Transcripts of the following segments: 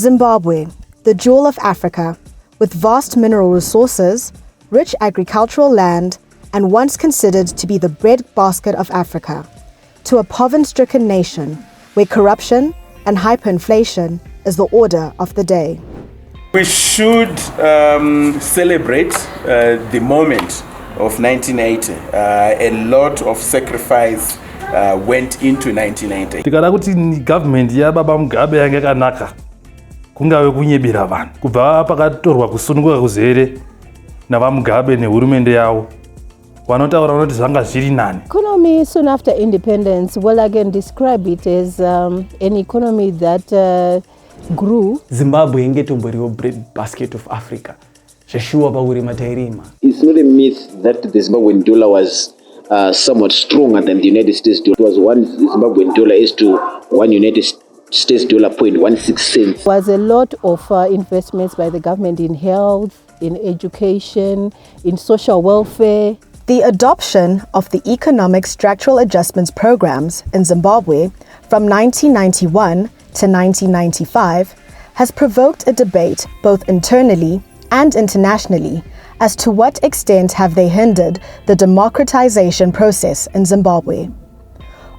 Zimbabwe, the jewel of Africa, with vast mineral resources, rich agricultural land, and once considered to be the breadbasket of Africa, to a poverty-stricken nation where corruption and hyperinflation is the order of the day. We should celebrate the moment of 1980. A lot of sacrifice went into 1980. Tikada kuti government ya baba Mugabe yange kanaka kungave kunyebera vanhu kubva pakatorwa kusununguka kuzere nava Mugabe nehurumende yawo vanotaura kuti zvanga zviri nani. Economy soon after independence, well, again describe it as an economy that grew. Zimbabwe ingetomboriwo bread basket of Africa. Zveshuwa pakurima tairima. It's not a myth that the Zimbabwean dollar was somewhat stronger than the United States dollar. It was one Zimbabwean dollar is to one United States dollar 0.16 cents. There was a lot of investments by the government in health, in education, in social welfare. The adoption of the Economic Structural Adjustments programs in Zimbabwe from 1991 to 1995 has provoked a debate both internally and internationally as to what extent have they hindered the democratization process in Zimbabwe.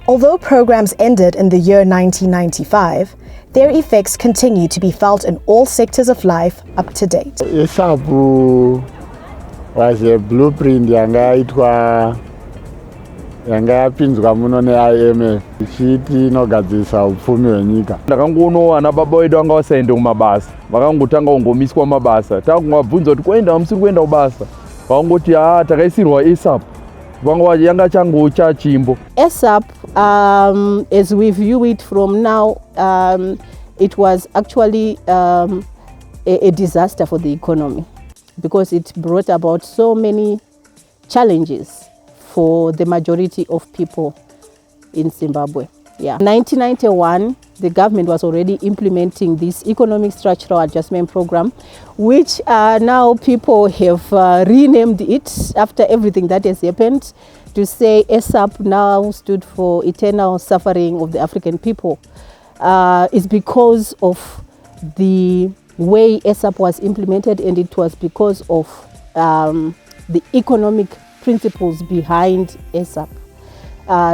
Although programs ended in the year 1995, their effects continue to be felt in all sectors of life up to date. ESAP was a blueprint yanga yapinzwa muno neIMF ichiti inogadzirisa upfumi hwenyika. Ndakangoona ana baba vedu vanga vasaende kumabasa, vakangotanga kungomiswa mabasa. Takungabvunza kuti kuenda musiri kuenda kubasa, vakangoti takaisirwa ESAP. Yanga changu cha chimbo. ESAP, as we view it from now, it was actually a disaster for the economy because it brought about so many challenges for the majority of people in Zimbabwe. Yeah. In 1991, the government was already implementing this economic structural adjustment program, which now people have renamed it after everything that has happened to say ESAP now stood for eternal suffering of the African people. It's because of the way ESAP was implemented, and it was because of the economic principles behind ESAP.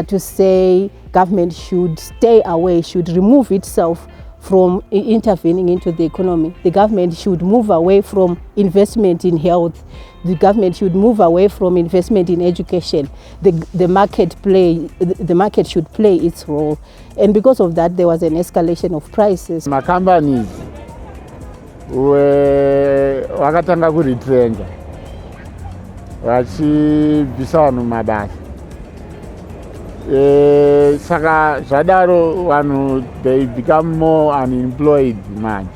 To say government should stay away, should remove itself from intervening into the economy. The government should move away from investment in health. The government should move away from investment in education. The market should play its role. And because of that, there was an escalation of prices. My companies wakatanga kuritrenja vachibvisa vanhu mabasa. Saka zvadaro vanhu they become more unemployed man.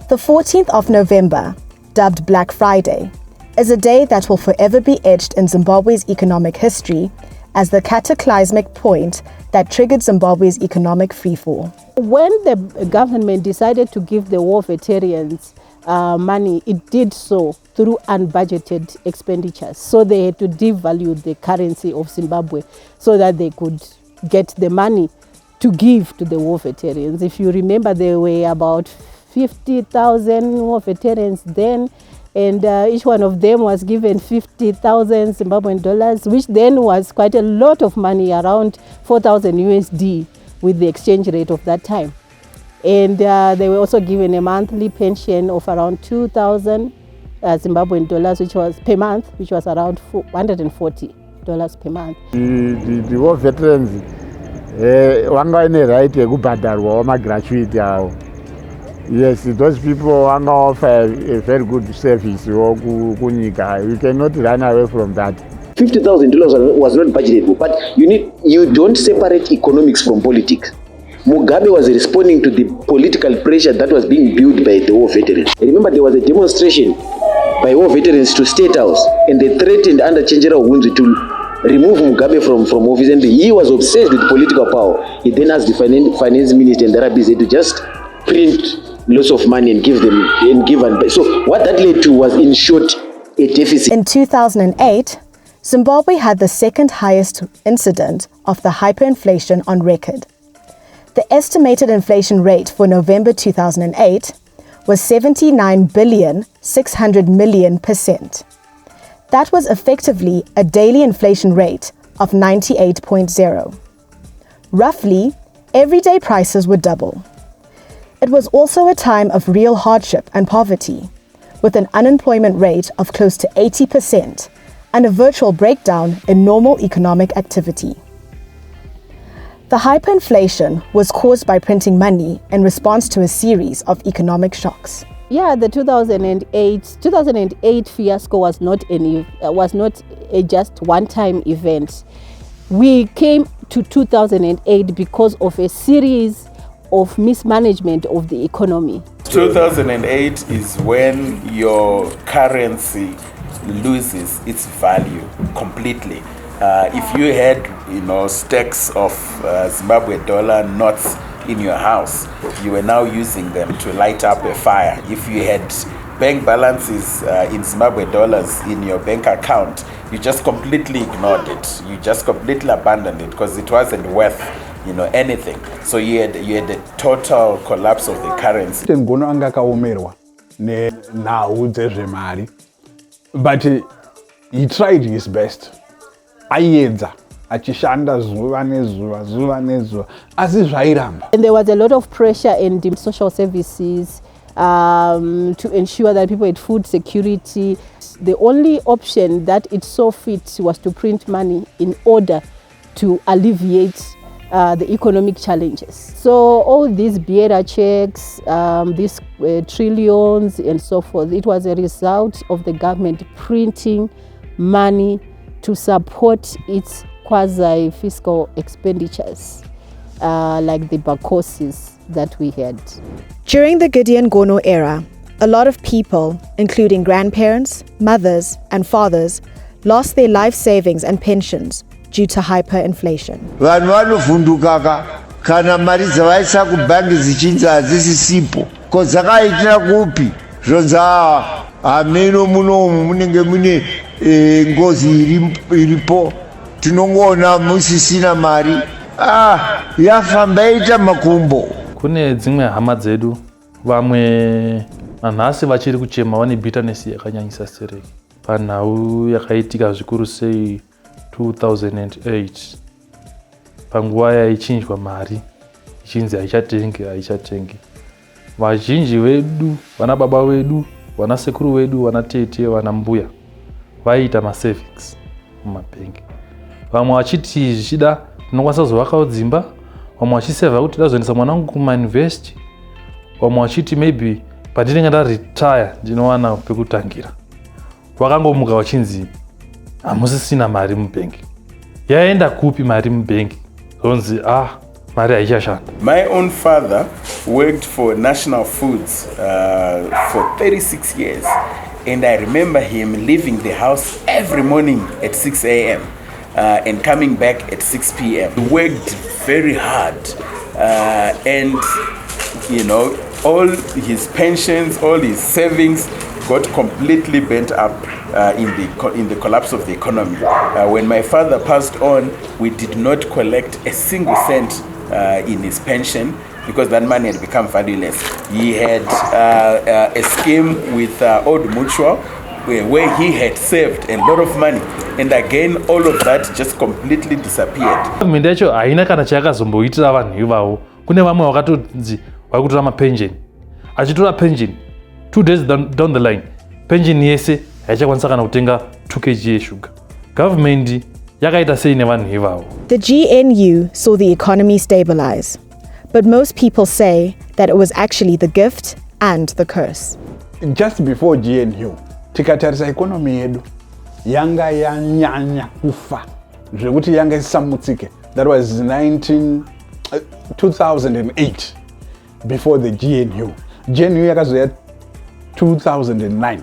The 14th of November, dubbed Black Friday, is a day that will forever be etched in Zimbabwe's economic history as the cataclysmic point that triggered Zimbabwe's economic freefall. When the government decided to give the war veterans money, it did so through unbudgeted expenditures. So they had to devalue the currency of Zimbabwe so that they could get the money to give to the war veterans. If you remember, there were about 50,000 war veterans then, and each one of them was given 50,000 Zimbabwean dollars, which then was quite a lot of money, around 4,000 USD with the exchange rate of that time. And they were also given a monthly pension of around 2,000 Zimbabwean dollars, which was per month, which was around $140 per month. The war veterans wanga ine right yekubhadharwa gratuity avo. Yes, those people wanga offer a very good service kunyika. You cannot run away from that. $50,000 was not budgeted, but you don't separate economics from politics. Mugabe was responding to the political pressure that was being built by the war veterans. Remember, there was a demonstration by war veterans to State House, and they threatened under Chenjera Hunzi to remove Mugabe from office, and he was obsessed with political power. He then asked the finance minister and the RBZ to just print lots of money and give them so what that led to was, in short, a deficit. In 2008, Zimbabwe had the second highest incident of the hyperinflation on record. The estimated inflation rate for November 2008 was 79,600,000,000%. That was effectively a daily inflation rate of 98.0. Roughly, everyday prices would double. It was also a time of real hardship and poverty, with an unemployment rate of close to 80% and a virtual breakdown in normal economic activity. The hyperinflation was caused by printing money in response to a series of economic shocks. Yeah, the 2008 fiasco was not a just one-time event. We came to 2008 because of a series of mismanagement of the economy. 2008 is when your currency loses its value completely. If you had, stacks of Zimbabwe dollar notes in your house, you were now using them to light up a fire. If you had bank balances in Zimbabwe dollars in your bank account, you just completely ignored it. You just completely abandoned it because it wasn't worth, anything. So you had a total collapse of the currency. Ngono anga kaomerwa nenhau dzezvemari, but he tried his best. Aiedza achishanda zuva nezuva asi zvairamba. And there was a lot of pressure in the social services to ensure that people had food security. The only option that it saw fit was to print money in order to alleviate the economic challenges. So all these bearer checks, these trillions and so forth, it was a result of the government printing money to support its quasi-fiscal expenditures, like the bakoses that we had. During the Gideon Gono era, a lot of people, including grandparents, mothers, and fathers, lost their life savings and pensions due to hyperinflation. Vanhu vanovhundukaka kana mari dzavaisa kubhangi zichinzi hadzisisipo ko dzakaitira kupi zvonza hameno munomu munenge mune ngozi iripo tinongoona musisina mari yafamba yaita makumbo. Kune dzimwe hama dzedu vamwe nanhasi vachiri kuchema vane bitterness yakanyanyisa sereki panhau yakaitika zvikuru sei 2008 panguva yaichinjwa mari ichinzi haichatengi. Vazhinji vedu, vana baba vedu, vana sekuru vedu, vana tete, vana mbuya vaiita masavings mumabhengi. Vamwe vachiti zvichida tinokwanisa kuzovakawo dzimba, vamwe vachiseva kuti ndazoendesa mwana wangu kumauniversity, vamwe vachiti maybe pandinenge ndaretire ndinowana pekutangira. Vakangomuka vachinzi hamusisina mari mubhengi. Yaenda kupi mari mubhengi? Zonzi mari haichashanda. My own father worked for National Foods for 36 years. And I remember him leaving the house every morning at 6 a.m. And coming back at 6 p.m. He worked very hard. And, all his pensions, all his savings got completely bent up in the collapse of the economy. When my father passed on, we did not collect a single cent in his pension because that money had become valueless. He had a scheme with Old Mutual where he had saved a lot of money, and again all of that just completely disappeared. Government yacho haina kana chayakazomboitira vanhu ivavo. Kune vamwe vakatonzi vakutora mapension. Achitora pension 2 days down the line, pension yese haichakwanisa kana kutenga 2 kg yeshuga. Government yakaita sei nevanhu ivavo. The GNU saw the economy stabilize, but most people say that it was actually the gift and the curse. Just before GNU, tikatarisa economy yedu yanga yanyanya kufa zvekuti yanga isamutsike. That was 2008 before the GNU. GNU yakazoya 2009.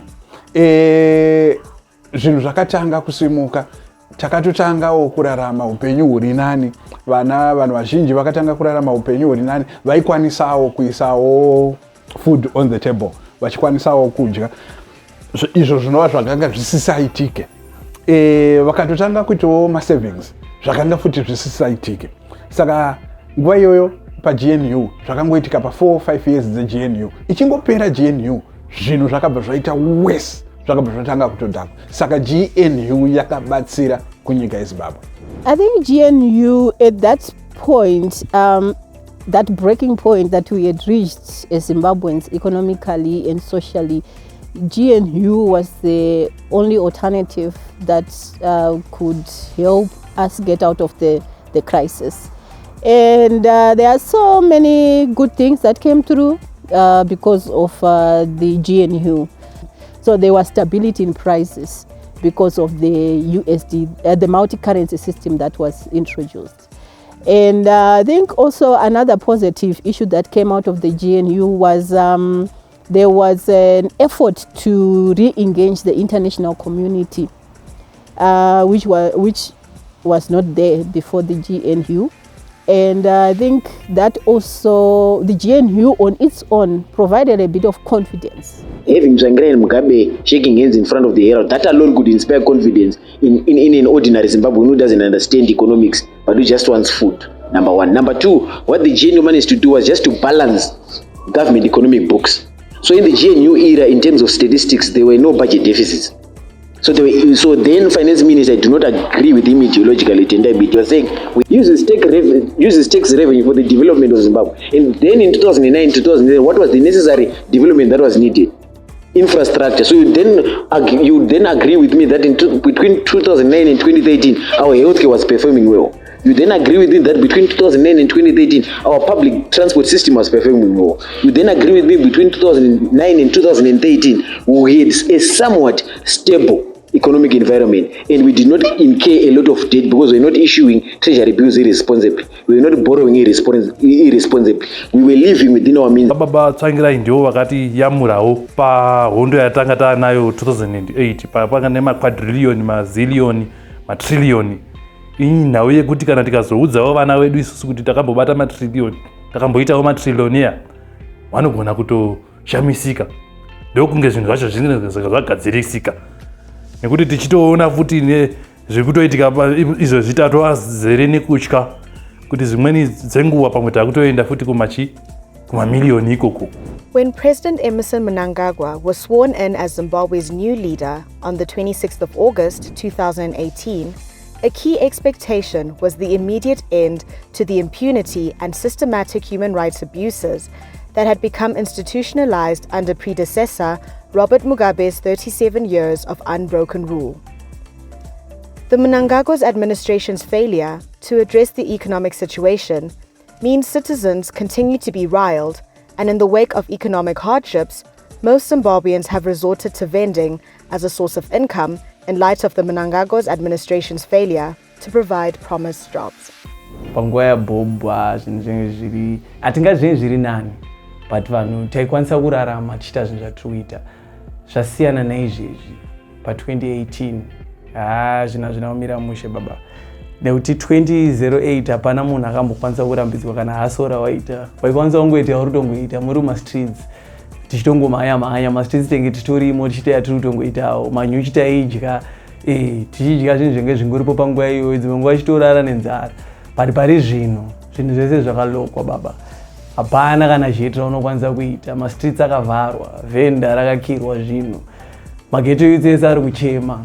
Zvinhu zvakatanga kusimuka, takatotangawo kurarama upenyu huri nani. Vanhu vazhinji vakatanga kurarama upenyu huri nani, vaikwanisawo kuisawo food on the table, vachikwanisawo kudya. Izvo zvinova zvakanga zvisisaitike. Vakatotanga kuitawo savings, zvakanga futi zvisisaitike. Saka nguva iyoyo paGNU zvakangoitika pa4-5 years dzeGNU. Ichingopera GNU zvinhu zvakabva zvaita worse, zvakabva zvatanga kutodhakwa. Saka GNU yakabatsira kunyika yeZimbabwe. I think GNU at that point, that breaking point that we had reached as Zimbabweans economically and socially, GNU was the only alternative that could help us get out of the crisis. And there are so many good things that came through because of the GNU. So there was stability in prices because of the USD, the multi-currency system that was introduced. And I think also another positive issue that came out of the GNU was there was an effort to re-engage the international community, which was not there before the GNU. And I think that also the GNU on its own provided a bit of confidence. Having Mnangagwa and Mugabe shaking hands in front of the herald, that alone could inspire confidence in an ordinary Zimbabwean who doesn't understand economics but who just wants food. Number one. Number two, what the GNU managed to do was just to balance government economic books. So in the GNU era, in terms of statistics, there were no budget deficits. So then finance minister, I do not agree with him ideologically. He was saying we use tax revenue for the development of Zimbabwe. And then in 2009, 2010, what was the necessary development that was needed? Infrastructure. So you then agree with me that between 2009 and 2013, our healthcare was performing well. You then agree with me that between 2009 and 2013, our public transport system was performing well. You then agree with me between 2009 and 2013, we had a somewhat stable economic environment, and we did not incur a lot of debt because we were not issuing treasury bills irresponsibly. We were not borrowing irresponsibly. We were living within our means. Baba tsangira ndio wakati yamurawo pa hondo yatanga ta nayo 2008 panga nema quadrillion, mazillion, matrillion. Ini nawe yekuti kana tikazoudzawo vana vedu isusu kuti takambobata matrillion, takamboitawo matrillionier, vanogona kutoshamisika. Ndokunge zvinhu zvacho zvinenge zvagadzirisika. Nekuti tichitoona futi nezvekutoitika izvo zvitatu azere nekutya kuti zvimweni dzenguva pamwe takutoenda futi kumamiliyoni ikoko. When President Emerson Mnangagwa was sworn in as Zimbabwe's new leader on the 26th of August 2018, a key expectation was the immediate end to the impunity and systematic human rights abuses that had become institutionalized under predecessor Robert Mugabe's 37 years of unbroken rule. The Mnangagwa's administration's failure to address the economic situation means citizens continue to be riled, and in the wake of economic hardships, most Zimbabweans have resorted to vending as a source of income in light of the Mnangagwa's administration's failure to provide promised jobs. Panguva yabhobwa zvinhu hatingazvinhu zviri nani, but vanhu taikwanisa kurarama tichita zvinhu zvatiri zvasiyana naizvezvi pa2018 zvina zvinamira mushe baba. Nekuti 2008 hapana munhu akambokwanisa kurambidzwa kana hasora waita, waikwanisa kungoita uritongoita muri mastreets tichitongomhanya mastreets tenge titorimo tichita tiri kutongoitawo manyuchi taidya tichidya zvinhu zvenge zvingoripo panguva iyoyo, dzimwe nguva tichitorara nenzara. But pari zvinhu zvese zvakalokwa baba, hapana kana zhetira unokwanisa kuita. Mastreets akavharwa, venda rakakirwa zvinhu, mageto youth ese ari kuchema.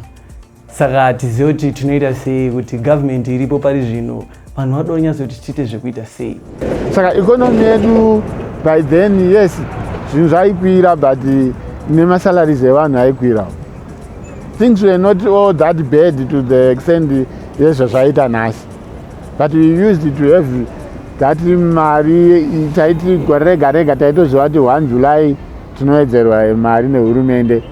Saka tizive kuti tinoita sei kuti government iripo pari zvino vanhu vadonyazoti tiite zvekuita sei. Saka economy yedu by then, yes, zvinhu zvaikwira, but nemasalaries evanhu aikwira. Things were not all that bad to the extent yezvo zvaita nhasi, but we used to have that mari taiti gore rega rega taitoziva kuti 1 July tinowedzerwa mari nehurumende,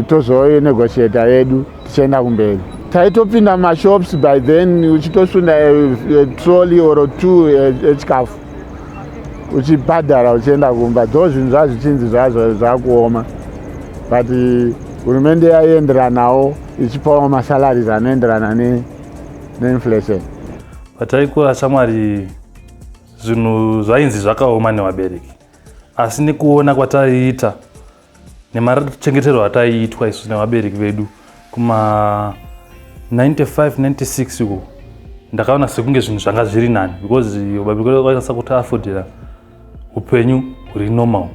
tozonegotiata yedu tichienda kumberi. Taitopinda mashops by then uchitosunda trolley or 2 echikafu uchibhadhara uchienda kumba. Ndo zvinhu zvazvichinzi zvakuoma, but hurumende yaienderanawo ichipawo masalaries anoenderana neinflation. Pataikura shamwari zvinhu zvainzi zvakaoma nevabereki, asi nekuona kwataiita nemachengeterwo ataiitwa isu nevabereki vedu kuma 95-96 uko ndakaona sekunge zvinhu zvanga zviri nani because babikore vakwanisa kuti afodera upenyu huri normal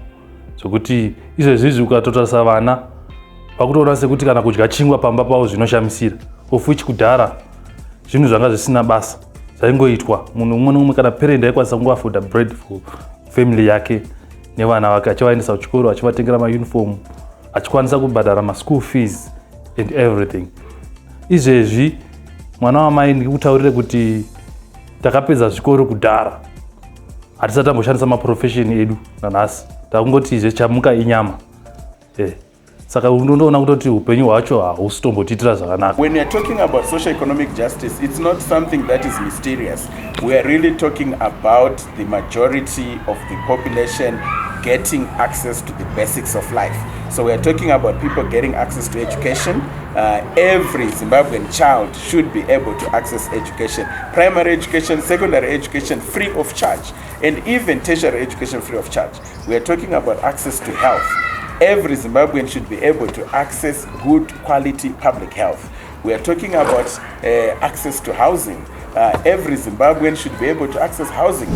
zvokuti izvezvizvi ukatotarisa vana vakutoona sekuti kana kudya chingwa pamba pavo zvinoshamisira ofuchi kudhara zvinhu zvanga zvisina basa zvaingoitwa munhu umwe nomumwe kana parent aikwanisa kungoafoda bread for family yake nevana vake achivaendesa kuchikoro achivatengera mauniform achikwanisa kubhadhara maschool fees and everything. Izvezvi mwana wamai ndikutaurire kuti takapedza zvikoro kudhara hatisati tamboshandisa maprofession edu nanhasi takungoti izve chamuka inyama saka unondoona kutoti upenyu hwacho hausitombotitira zvakanaka. When we are talking about socio-economic justice, it's not something that is mysterious. We are really talking about the majority of the population getting access to the basics of life. So we are talking about people getting access to education. Every Zimbabwean child should be able to access education, primary education, secondary education free of charge, and even tertiary education free of charge. We are talking about access to health. Every Zimbabwean should be able to access good quality public health. We are talking about access to housing. Every Zimbabwean should be able to access housing.